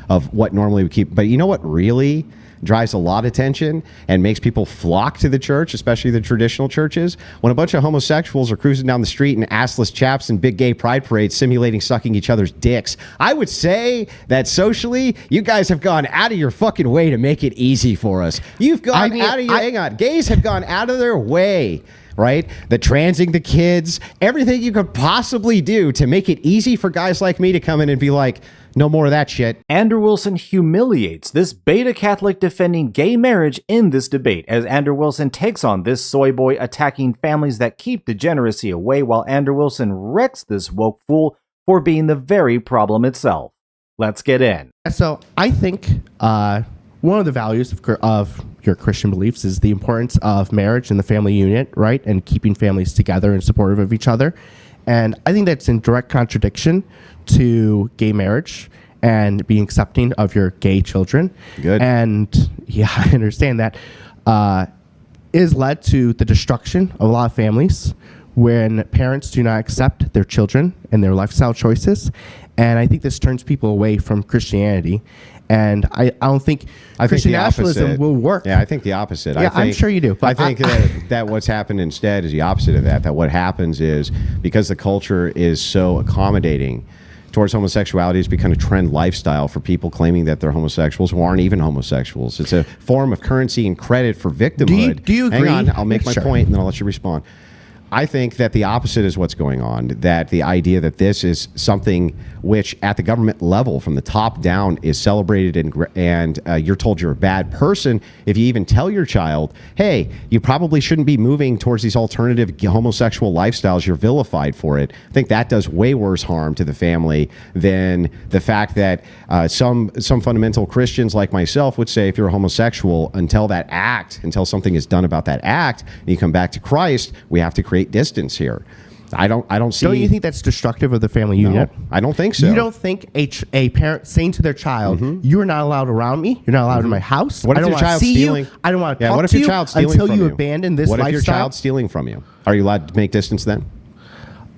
of what normally we keep. But you know what really drives a lot of attention and makes people flock to the church, especially the traditional churches? When a bunch of homosexuals are cruising down the street in assless chaps and big gay pride parades simulating sucking each other's dicks. I would say that socially, you guys have gone out of your fucking way to make it easy for us. You've gone out of your... hang on. Gays have gone out of their way, right? The transing the kids, everything you could possibly do to make it easy for guys like me to come in and be like, no more of that shit. Andrew Wilson humiliates this beta Catholic defending gay marriage in this debate, as Andrew Wilson takes on this soy boy attacking families that keep degeneracy away, while Andrew Wilson wrecks this woke fool for being the very problem itself. Let's get in. So I think one of the values of your Christian beliefs is the importance of marriage and the family unit, right? And keeping families together and supportive of each other. And I think that's in direct contradiction to gay marriage and being accepting of your gay children. Good. And yeah, I understand that is led to the destruction of a lot of families when parents do not accept their children and their lifestyle choices. And I think this turns people away from Christianity. And I don't think Christian nationalism will work. Yeah, I think the opposite. Yeah, I'm sure you do. But I think that what's happened instead is the opposite of that. That what happens is, because the culture is so accommodating towards homosexuality, has become a trend lifestyle for people claiming that they're homosexuals who aren't even homosexuals. It's a form of currency and credit for victimhood. Do you agree? Hang on, I'll make my point and then I'll let you respond. I think that the opposite is what's going on, that the idea that this is something which at the government level from the top down is celebrated and you're told you're a bad person if you even tell your child, hey, you probably shouldn't be moving towards these alternative homosexual lifestyles, you're vilified for it. I think that does way worse harm to the family than the fact that some fundamental Christians like myself would say if you're a homosexual, until something is done about that act, and you come back to Christ, we have to create distance here. I don't see. Don't you think that's destructive of the family unit? No, I don't think so. You don't think a parent saying to their child, "You are not allowed around me. You're not allowed in my house. What if I don't your want to child's see stealing? you. I don't want to Yeah. talk What if to your you child's stealing until from you you? abandon this What lifestyle." if your child's stealing from you? Are you allowed to make distance then?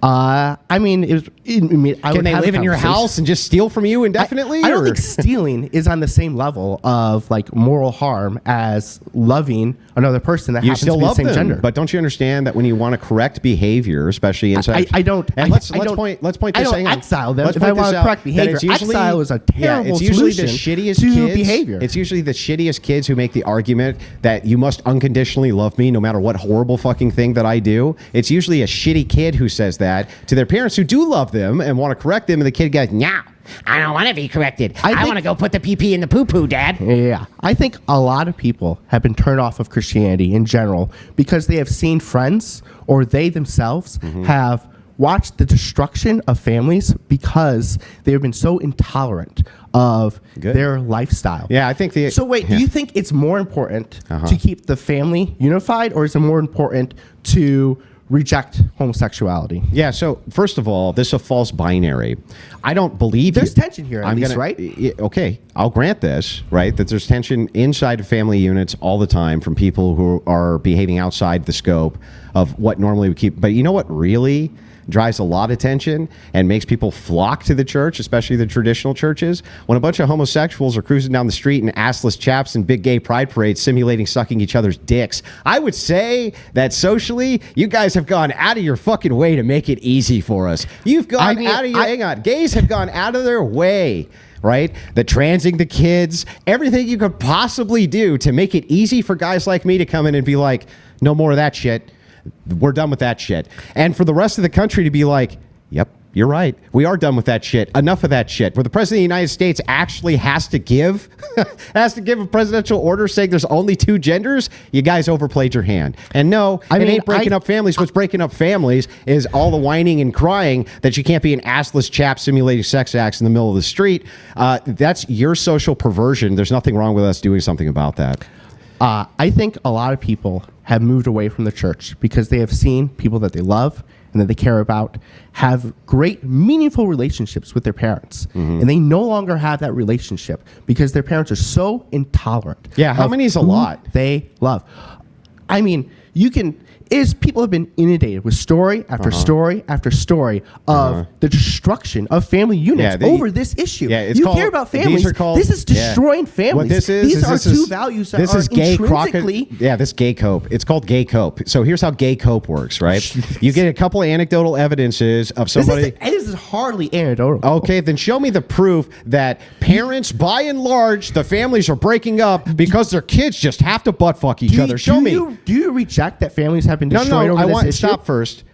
I mean, Can they live in your house and just steal from you indefinitely? I don't think stealing is on the same level of like moral harm as loving another person that happens to be the same gender. But don't you understand that when you want to correct behavior, especially inside, I don't. And let's point this. I don't exile them if I want to correct behavior. Exile is a terrible it's usually the solution shittiest to kids, behavior. It's usually the shittiest kids who make the argument that you must unconditionally love me no matter what horrible fucking thing that I do. It's usually a shitty kid who says that to their parents who do love them and want to correct them, and the kid goes, "No, I don't want to be corrected. I want to go put the pee-pee in the poo-poo, Dad." Yeah. I think a lot of people have been turned off of Christianity in general because they have seen friends or they themselves have watched the destruction of families because they have been so intolerant of their lifestyle. Yeah, I think So wait, do you think it's more important to keep the family unified, or is it more important to reject homosexuality? Yeah, so first of all, this is a false binary. I don't believe there's tension here, right? Okay, I'll grant this, right, that there's tension inside of family units all the time from people who are behaving outside the scope of what normally we keep. But you know what really drives a lot of attention and makes people flock to the church, especially the traditional churches? When a bunch of homosexuals are cruising down the street in assless chaps and big gay pride parades simulating sucking each other's dicks. I would say that socially, you guys have gone out of your fucking way to make it easy for us. You've gone out of your... hang on. Gays have gone out of their way, right? The transing the kids, everything you could possibly do to make it easy for guys like me to come in and be like, no more of that shit. We're done with that shit. And for the rest of the country to be like, yep, you're right. We are done with that shit. Enough of that shit. Where the president of the United States actually has to give a presidential order saying there's only two genders, you guys overplayed your hand. And no, it ain't breaking up families. What's breaking up families is all the whining and crying that you can't be an assless chap simulating sex acts in the middle of the street. That's your social perversion. There's nothing wrong with us doing something about that. I think a lot of people have moved away from the church because they have seen people that they love and that they care about have great, meaningful relationships with their parents. And they no longer have that relationship because their parents are so intolerant. Yeah, how many is a lot? They love. I mean, people have been inundated with story after story after story of the destruction of family units over this issue. Yeah, it's you called, care about families. This is destroying families. What this is, these are two values that are intrinsically. This gay cope. It's called gay cope. So here's how gay cope works, right? You get a couple of anecdotal evidences of somebody. This is hardly anecdotal. Okay, then show me the proof that parents, by and large, the families are breaking up because their kids just have to butt fuck each other. Show me. Do you reject that families have been destroyed over this issue? Stop first.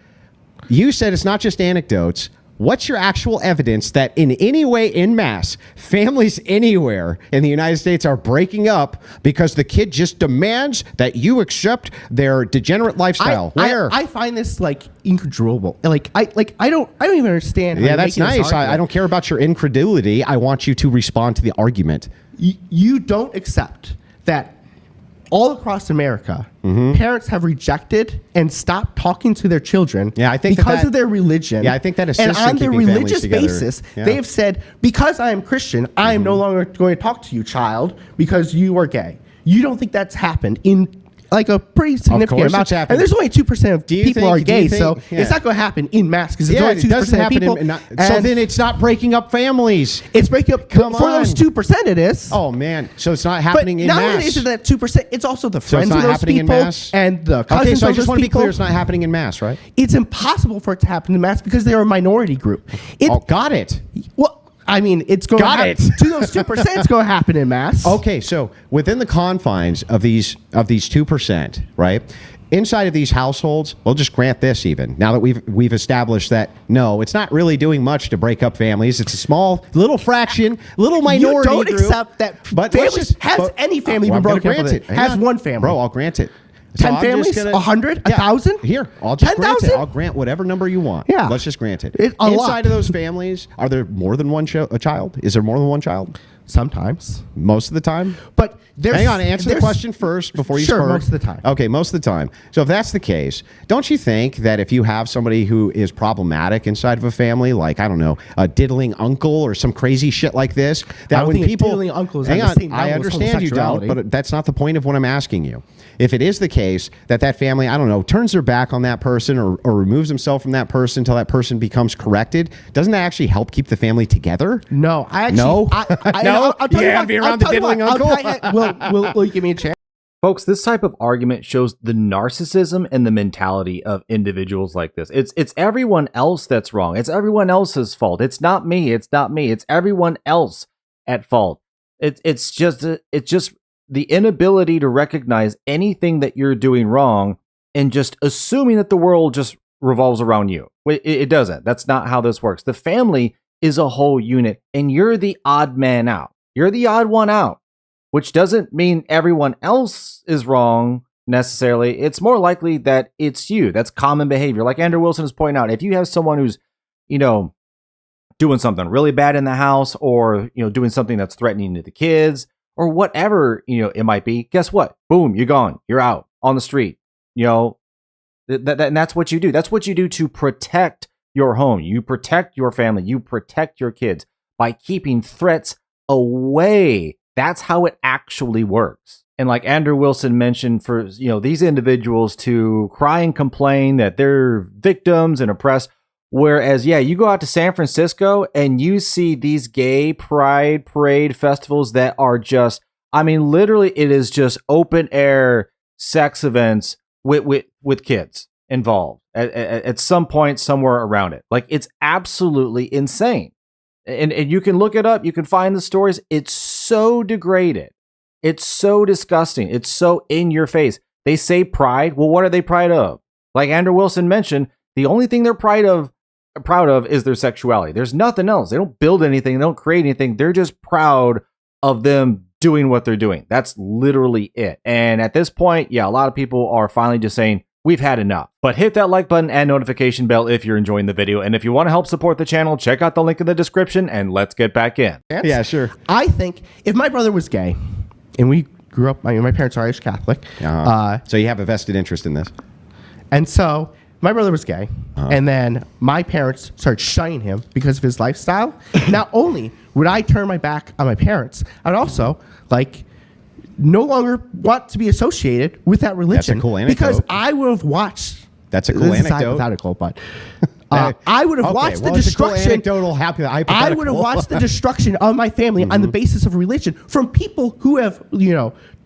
You said it's not just anecdotes. What's your actual evidence that in any way in mass, families anywhere in the United States are breaking up because the kid just demands that you accept their degenerate lifestyle? Where? I find this incredulable. I don't even understand. How that's nice. I don't care about your incredulity. I want you to respond to the argument. You don't accept that all across America, parents have rejected and stopped talking to their children because of their religion. Yeah, I think that assists and on in their keeping religious families basis, together. they have said, because I am Christian, I am no longer going to talk to you, child, because you are gay. You don't think that's happened in a pretty significant amount. And there's only 2% of people are gay, so it's not going to happen in mass because it's only 2% of people. So then it's not breaking up families. It's breaking up. For those 2%, it is. Oh man! So it's not happening in mass. Not only is it that 2%, it's also the friends of those people and the cousins of those people. Okay, so I just want to be clear: it's not happening in mass, right? It's impossible for it to happen in mass because they're a minority group. Got it. Well, I mean, it's going to those 2%. It's going to happen in mass. Okay, so within the confines of these 2%, right? Inside of these households, we'll just grant this even. Now that we've established that no, it's not really doing much to break up families. It's a small little fraction, little minority group. You don't accept that any family been broken up? Has one family. Bro, I'll grant it. 10 families? 100? 1,000? Here, I'll just grant it. I'll grant whatever number you want. Yeah. Let's just grant it. Inside of those families, are there more than one child? Is there more than one child? Sometimes. Most of the time? But hang on, answer the question first before you Sure, most of the time. Okay, most of the time. So if that's the case, don't you think that if you have somebody who is problematic inside of a family, like, I don't know, a diddling uncle or some crazy shit like this, that when people... diddling uncles hang on, I understand you don't, but that's not the point of what I'm asking you. If it is the case that family, I don't know, turns their back on that person or removes themselves from that person until that person becomes corrected, doesn't that actually help keep the family together? No, I actually... No? I'll tell you what. Be around the diddling uncle? Will you give me a chance? Folks, this type of argument shows the narcissism and the mentality of individuals like this. It's everyone else that's wrong. It's everyone else's fault. It's not me. It's not me. It's everyone else at fault. It's just the inability to recognize anything that you're doing wrong and just assuming that the world just revolves around you. It doesn't. That's not how this works. The family is a whole unit, and you're the odd man out. You're the odd one out, which doesn't mean everyone else is wrong necessarily. It's more likely that it's you. That's common behavior. Like Andrew Wilson is pointing out, if you have someone who's, doing something really bad in the house or, doing something that's threatening to the kids or whatever, it might be, guess what? Boom, you're gone. You're out on the street. And that's what you do. That's what you do to protect your home. You protect your family. You protect your kids by keeping threats away. That's how it actually works. And like Andrew Wilson mentioned, for these individuals to cry and complain that they're victims and oppressed, whereas you go out to San Francisco and you see these gay pride parade festivals that are just, literally it is just open air sex events with kids involved at some point somewhere around it. Like, it's absolutely insane. And you can look it up. You can find the stories. It's so degraded. It's so disgusting. It's so in your face. They say pride. Well, what are they proud of? Like Andrew Wilson mentioned, the only thing they're proud of is their sexuality. There's nothing else. They don't build anything. They don't create anything. They're just proud of them doing what they're doing. That's literally it. And at this point, a lot of people are finally just saying, we've had enough. But hit that like button and notification bell if you're enjoying the video. And if you want to help support the channel, check out the link in the description and let's get back in. Yeah, sure. I think if my brother was gay and we grew up, my parents are Irish Catholic. So you have a vested interest in this. And so my brother was gay. And then my parents started shunning him because of his lifestyle. Not only would I turn my back on my parents, I'd also no longer want to be associated with that religion. cool anecdote. Because I would have watched. That's a cool this anecdote. is hypothetical, but I would have watched the it's a cool destruction. anecdotal, I would have watched the destruction of my family on the basis of religion from people who have,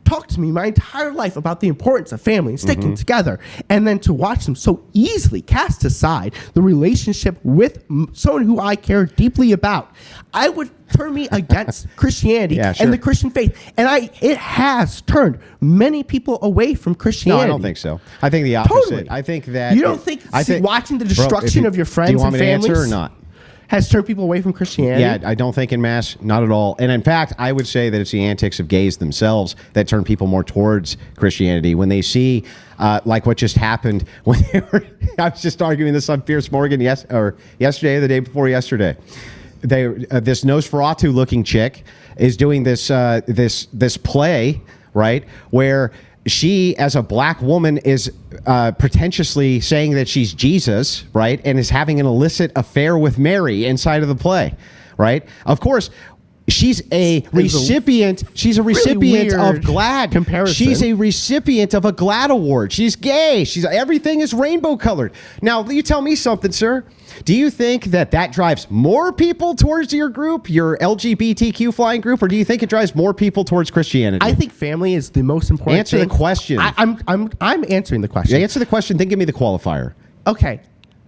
talked to me my entire life about the importance of family and sticking together, and then to watch them so easily cast aside the relationship with someone who I care deeply about. I would turn me against Christianity Yeah, sure. and the Christian faith, and it has turned many people away from No, Christianity. I don't think so. I think the opposite. Totally. I think that You don't think watching the destruction of your friends do you want and me to answer families or not? has turned people away from Christianity? Yeah, I don't think en masse, not at all. And in fact, I would say that it's the antics of gays themselves that turn people more towards Christianity when they see, like what just happened when they were. I was just arguing this on Pierce Morgan yesterday, or the day before yesterday. This Nosferatu-looking chick is doing this play, right, where she, as a black woman, is pretentiously saying that she's Jesus, right, and is having an illicit affair with Mary inside of the play, right? Of course, she's a recipient. She's a recipient of GLAAD. Comparison. She's a recipient of a GLAAD award. She's gay. Everything is rainbow colored. Now, you tell me something, sir. Do you think that drives more people towards your group, your LGBTQ flying group, or do you think it drives more people towards Christianity? I think family is the most important Answer thing. the question. I'm answering the question. Answer the question, then give me the qualifier. Okay.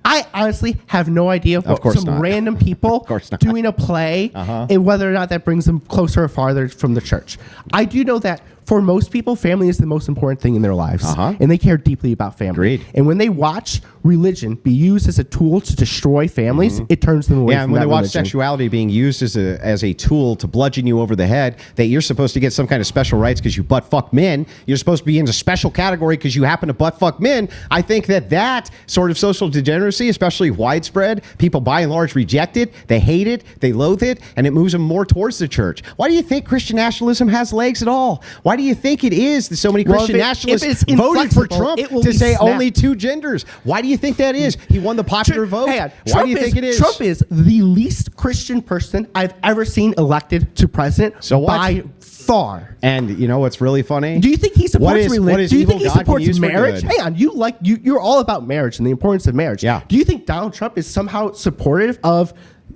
I honestly have no idea what course some not. random people course not. doing a play and whether or not that brings them closer or farther from the church. I do know that for most people, family is the most important thing in their lives, and they care deeply about family. Agreed. And when they watch religion be used as a tool to destroy families, it turns them away Yeah, from and when that they watch religion. sexuality being used as a tool to bludgeon you over the head, that you're supposed to get some kind of special rights because you butt fuck men, you're supposed to be in a special category because you happen to butt fuck men. I think that sort of social degeneracy, especially widespread, people by and large reject it, they hate it, they loathe it, and it moves them more towards the church. Why do you think Christian nationalism has legs at all? Why do you think it is that so many Christian nationalists voted for Trump to say only two genders? Why do you think that is? He won the popular vote. Why do you think it is? Trump is the least Christian person I've ever seen elected to president by far. And you know what's really funny? Do you think he supports religion? Do you think he God can supports use for marriage? good? Hang on, you're all about marriage and the importance of marriage. Yeah. Do you think Donald Trump is somehow supportive of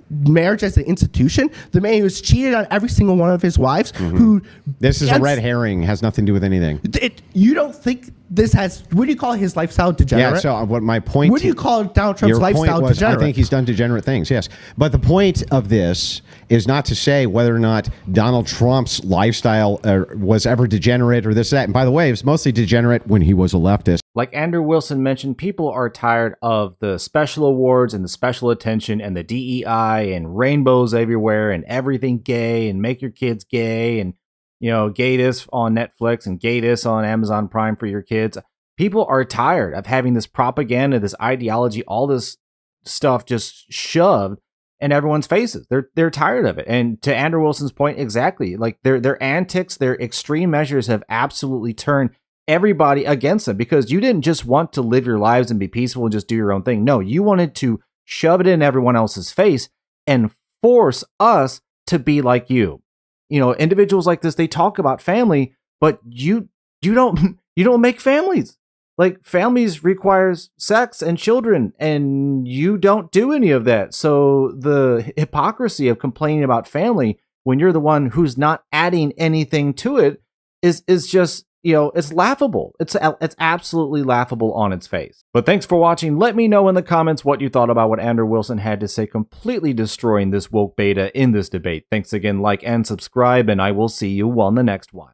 marriage as an institution? The man who's cheated on every single one of his wives. This is a red herring. Has nothing to do with anything. You don't think this has? What do you call his lifestyle degenerate? Yeah. So what my point? What do you call Donald Trump's lifestyle degenerate? I think he's done degenerate things. Yes, but the point of this is not to say whether or not Donald Trump's lifestyle was ever degenerate or this that. And by the way, it was mostly degenerate when he was a leftist. Like Andrew Wilson mentioned, people are tired of the special awards and the special attention and the DEI and rainbows everywhere and everything gay and make your kids gay and, gay this on Netflix and gay this on Amazon Prime for your kids. People are tired of having this propaganda, this ideology, all this stuff just shoved in everyone's faces. They're tired of it. And to Andrew Wilson's point, exactly, like their antics, their extreme measures have absolutely turned everybody against them, because you didn't just want to live your lives and be peaceful and just do your own thing. No, you wanted to shove it in everyone else's face and force us to be like you. Individuals like this, they talk about family, but you don't make families. Like, families requires sex and children, and you don't do any of that. So the hypocrisy of complaining about family when you're the one who's not adding anything to it is just, it's laughable. It's absolutely laughable on its face. But thanks for watching. Let me know in the comments what you thought about what Andrew Wilson had to say, completely destroying this woke beta in this debate. Thanks again, like and subscribe, and I will see you on the next one.